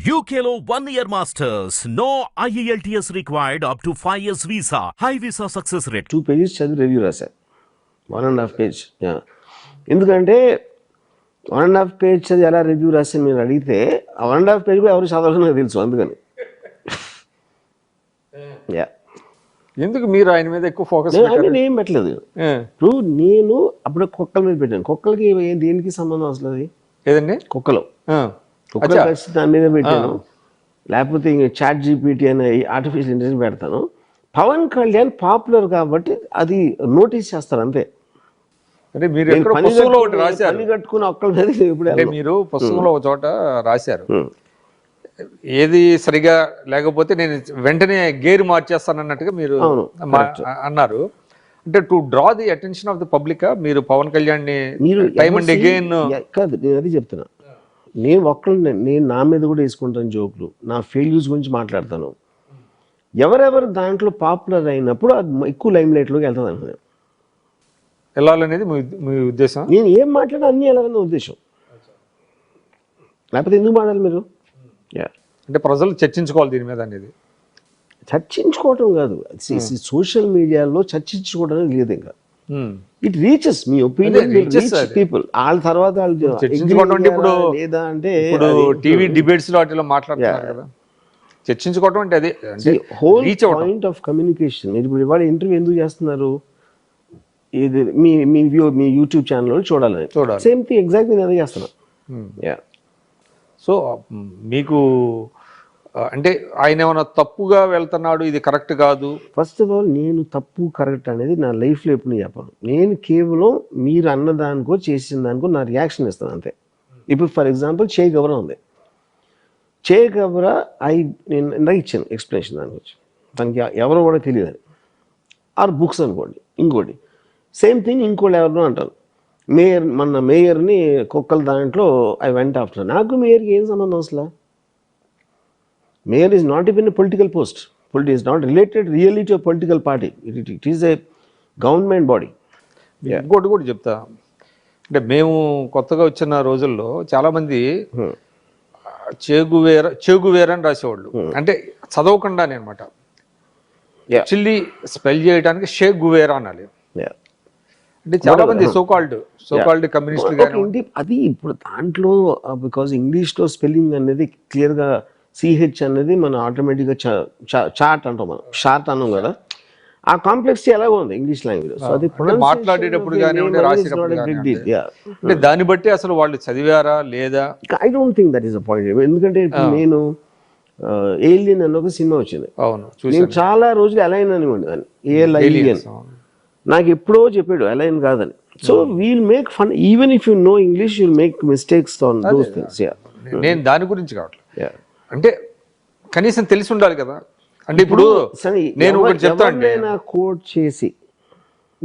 UKLO 1 year masters. No IELTS required up to 5 years visa. High visa success rate. 2 pages చదివి review రాశా. 1.5 page. ఎందుకంటే 1.5 page చదివి ఎలా review రాశాను మీరు అడిగితే ఆ 1.5 పేజ్ కూడా ఎవరు చదవాలని నాకు తెలుసు, అందుకని. ఎందుకు మీరు ఆయన మీద ఎక్కువ ఫోకస్ ఏం పెట్టలేదు. ఇప్పుడు నేను అప్పుడు కుక్కల మీద పెట్టాను. కుక్కలకి దేనికి సంబంధం అసలు? అది ఏదండి? కుక్కలు పరిస్థితి దాని మీద పెట్టాను. లేకపోతే ఇంక చాట్ జీపీటీ అనే ఆర్టిఫిషియల్ ఇంటెలిజెన్స్ పెడతాను. పవన్ కళ్యాణ్ పాపులర్ కాబట్టి అది నోటీస్ చేస్తారు అంతే. అంటే మీరు పుస్తకంలో ఒకటి రాశారు, పని కట్టుకుని ఒక్కల మీద ఇప్పుడు మీరు పుస్తకంలో ఒక చోట రాశారు, ఏది సరిగా లేకపోతే నేను వెంటనే గేర్ మార్చేస్తాను అన్నట్టుగా మీరు అన్నారు. అంటే to draw the attention of the public మీరు పవన్ కళ్యాణ్ ని టైమ్ అండ్ అగైన్ కాదు, నేను అది చెప్తున్నా. నేను నా మీద కూడా వేసుకుంటాను జోకులు, నా ఫెయిల్యూర్స్ గురించి మాట్లాడతాను. ఎవరెవరు దాంట్లో పాపులర్ అయినప్పుడు అది ఎక్కువ లైమ్ లైట్లోకి వెళ్తుంది అనుకున్నాను. వెళ్ళాలనేది మీ ఉద్దేశం? నేను ఏం మాట్లాడా అన్నీ వెళ్ళాలన్న ఉద్దేశం. లేకపోతే ఎందుకు మాట్లాడాలి మీరు? అంటే ప్రజలు చర్చించుకోవాలి దీని మీద అనేది. చర్చించుకోవటం కాదు, సోషల్ మీడియాలో చర్చించుకోవడం లేదు. ఇంకా it reaches me opinion people. వాళ్ళ తర్వాత చర్చించుకోవడం ఇప్పుడు లేదా అంటే ఇప్పుడు టీవీ డిబేట్స్ లో వాటిలో మాట్లాడుతున్నారు కదా. చర్చించుకోవడం అంటే అది హోల్ పాయింట్ ఆఫ్ కమ్యూనికేషన్. మీరు ఇప్పుడు ఇవాళ ఇంటర్వ్యూ ఎందుకు చేస్తున్నారు? ఇది మీ యూట్యూబ్ ఛానల్లో చూడాలి. సేమ్ థింగ్ ఎగ్జాక్ట్ నేను అదే చేస్తున్నాను. సో మీకు అంటే ఆయన ఏమైనా తప్పుగా వెళ్తున్నాడు, ఇది కరెక్ట్ కాదు? ఫస్ట్ ఆఫ్ ఆల్ నేను తప్పు కరెక్ట్ అనేది నా లైఫ్లో ఎప్పుడు చెప్పను. నేను కేవలం మీరు అన్నదానికో చేసిన దానికో నా రియాక్షన్ ఇస్తాను అంతే. ఇప్పుడు ఫర్ ఎగ్జాంపుల్ చే గవరా ఉంది. చే గవరా నేను ఇందాక ఇచ్చాను ఎక్స్ప్లెనేషన్ దాని గురించి. తనకి ఎవరో కూడా తెలియదని. ఆర్ బుక్స్ అనుకోండి. ఇంకోటి సేమ్ థింగ్ ఇంకోటి ఎవరినో అంటారు. మేయర్ని కుక్కల దాంట్లో ఐ వెంట్ ఆఫ్టర్. నాకు మేయర్కి ఏం సంబంధం అసలు? Mayor is not even a political post. Is not related really to a political party. It is a government body. ఇంకోటి కూడా చెప్తా, అంటే మేము కొత్తగా వచ్చిన రోజుల్లో చాలామంది చేగువేరా అని రాసేవాళ్ళు. అంటే చదవకుండానే అనమాట. యాక్చువల్లీ స్పెల్ చేయడానికి షేక్ గువేరా అనాలి. అంటే చాలా మంది సోకాల్డ్ కమ్యూనిస్టులు అది ఇప్పుడు దాంట్లో బికాజ్ ఇంగ్లీష్లో స్పెల్లింగ్ అనేది క్లియర్గా సిహెచ్ అనేది మనం ఆటోమేటిక్గా చాట్ అంటాం, మనం షార్ట్ అన్నాం కదా. ఆ కాంప్లెక్సిటీ ఎలాగో ఉంది ఇంగ్లీష్ లాంగ్వేజ్. సో అది మాట్లాడేటప్పుడు అంటే దాన్ని బట్టి అసలు వాళ్ళు చదివారా లేదా? I don't think that is a point. ఎందుకంటే నేను ఏలియన్ అన్న ఒక సినిమా వచ్చింది. అవును, నేను చాలా రోజులు అలైన్ అనివ్వండి దాన్ని, ఏలియన్ నాకు ఎప్పుడో చెప్పాడు అలైన్ కాదని. So we'll make fun even if you know English you'll make mistakes on those things. నేను దాని గురించి కావట్లేదు, అంటే కనీసం తెలిసి ఉండాలి కదా. అంటే ఇప్పుడు నేను ఒకటి చెప్తాను, కోట్ చేసి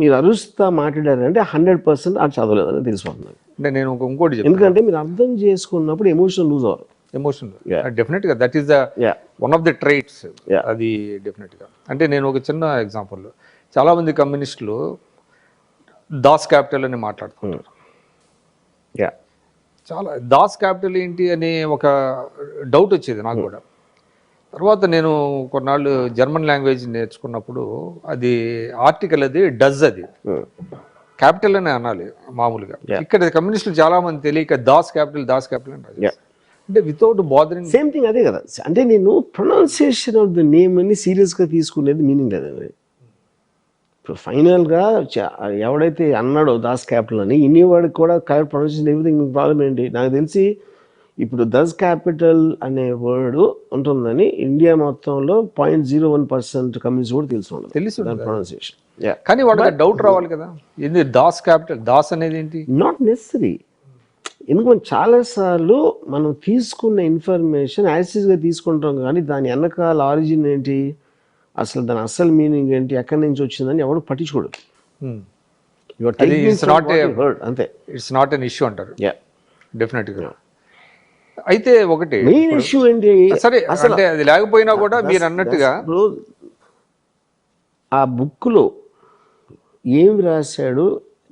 మీరు అరుస్తా మాట్లాడారంటే 100% అది చదవలేదని తెలిసిపోతుంది. అంటే నేను ఇంకోటి ఎందుకంటే మీరు అర్థం చేసుకున్నప్పుడు ఎమోషన్ లూజ్ అవ్వరు. ఎమోషన్ డెఫినెట్గా that is the one of the traits. అది డెఫినెట్గా. అంటే నేను ఒక చిన్న ఎగ్జాంపుల్, చాలామంది కమ్యూనిస్టులు దాస్ క్యాపిటల్ అని మాట్లాడుతుంటారు. చాలా దాస్ క్యాపిటల్ ఏంటి అని ఒక డౌట్ వచ్చేది నాకు కూడా. తర్వాత నేను కొన్నాళ్ళు జర్మన్ లాంగ్వేజ్ నేర్చుకున్నప్పుడు అది ఆర్టికల్ అది డజ్, అది క్యాపిటల్ అని అనాలి మామూలుగా. ఇక్కడ కమ్యూనిస్టులు చాలా మంది తెలియక దాస్ క్యాపిటల్ అని అంటే వితౌట్ బాదరింగ్. సేమ్ థింగ్ అదే కదా. అంటే నేను ప్రొనౌన్సియేషన్ ఆఫ్ ద నేమ్ అని సీరియస్గా తీసుకునేది మీనింగ్ లేదండి. ఇప్పుడు ఫైనల్గా ఎవడైతే అన్నాడో దాస్ క్యాపిటల్ అని ఇన్నివాడికి కూడా కరెక్ట్ ప్రొనౌన్సియేషన్ ఎవ్రీథింగ్. మీకు ప్రాబ్లం ఏంటి? నాకు తెలిసి ఇప్పుడు దస్ క్యాపిటల్ అనే వర్డ్ ఉంటుందని ఇండియా మొత్తంలో 0.01% కమ్యూనిస్ట్ కూడా తెలుసు ప్రొనౌన్సియేషన్. కానీ వాళ్ళకి డౌట్ రావాలి కదా, ఏంది దాస్ క్యాపిటల్, దాస్ అనేది ఏంటి? Not necessary. ఎందుకంటే చాలాసార్లు మనం తీసుకున్న ఇన్ఫర్మేషన్ యాసిస్గా తీసుకుంటాం, కానీ దాని వెనకాల ఆరిజిన్ ఏంటి, అసలు దాని అసలు మీనింగ్ ఏంటి, ఎక్కడి నుంచి వచ్చిందని ఎవరు పట్టించుకోడు. అంతే, ఇట్స్ నాట్ ఎన్ ఇష్యూ అంటారు. డెఫినెట్గా. అయితే ఒకటి మెయిన్ ఇష్యూ ఏంటి, సరే అంటే అది లేకపోయినా కూడా మీరు అన్నట్టుగా ఆ బుక్లో ఏం రాశాడు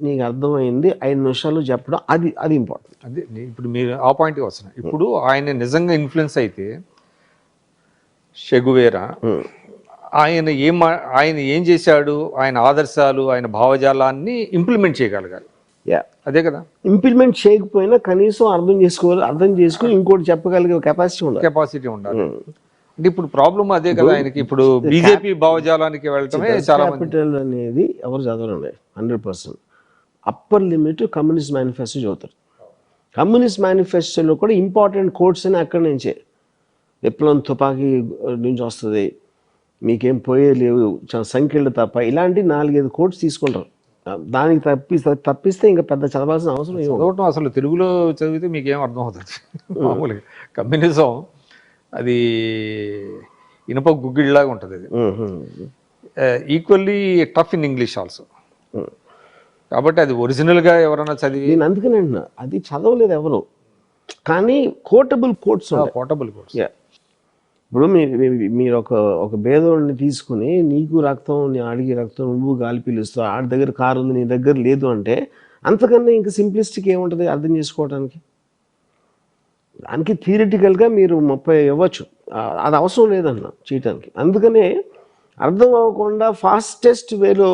నీకు అర్థమైంది 5 నిమిషాలు చెప్పడం, అది ఇంపార్టెంట్. అదే ఇప్పుడు మీరు ఆ పాయింట్కి వస్తున్నారు. ఇప్పుడు ఆయన నిజంగా ఇన్ఫ్లుయెన్స్ అయితే షెగువేరా ఆయన ఏం చేశాడు, ఆయన ఆదర్శాలు, ఆయన భావజాలాన్ని ఇంప్లిమెంట్ చేయగలగాలి. యా, అదే కదా ఇంప్లిమెంట్ చేయకపోయినా కనీసం అర్థం చేసుకుని ఇంకోటి చెప్పగలిగే కెపాసిటీ ఉండాలి. కెపాసిటీ ఉండాలి. అంటే ఇప్పుడు ప్రాబ్లం అదే కదా ఆయనకి. ఇప్పుడు బీజేపీ భావజాలానికి వెళ్ళటమే చాలా మంది. క్యాపిటల్ అనేది ఎవరు చదవరండి 100%. అప్పర్ లిమిట్ కమ్యూనిస్ట్ మేనిఫెస్టో చదువుతారు. కమ్యూనిస్ట్ మేనిఫెస్టోలో కూడా ఇంపార్టెంట్ కోట్స్ అని అక్కడి నుంచే, విప్లవం తుపాకీ నుంచి వస్తుంది, మీకేం పోయే లేవు, చాలా సంఖ్యలు తప్ప, ఇలాంటి 4-5 కోట్స్ తీసుకుంటారు. దానికి తప్పిస్తే ఇంకా పెద్ద చదవాల్సిన అవసరం ఏమి. చదవటం అసలు తెలుగులో చదివితే మీకేం అర్థం అవుతుంది. మామూలుగా కమ్యూనిజం అది ఇనుప గుగ్గిళ్ళలాగా ఉంటుంది. అది equally tough in English also. కాబట్టి అది ఒరిజినల్గా ఎవరైనా చదివి, నేను అందుకని అంటున్నా, అది చదవలేదు ఎవరు, కానీ కోటబుల్ కోట్స్ పోర్టబుల్ కోర్స్. ఇప్పుడు మీరు ఒక భేదోడిని తీసుకుని నీకు రక్తం, అడిగి రక్తం, నువ్వు గాలి పీలుస్తావు, ఆడి దగ్గర కారు ఉంది నీ దగ్గర లేదు అంటే, అంతకన్నా ఇంకా సింప్లిస్టిక్ ఏముంటుంది అర్థం చేసుకోవడానికి. దానికి థియరిటికల్గా మీరు 30 ఇవ్వచ్చు, అది అవసరం లేదన్న చేయటానికి. అందుకనే అర్థం అవ్వకుండా ఫాస్టెస్ట్ వేలో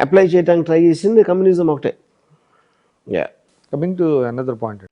అప్లై చేయడానికి ట్రై చేసింది కమ్యూనిజం ఒకటే. Coming to another point,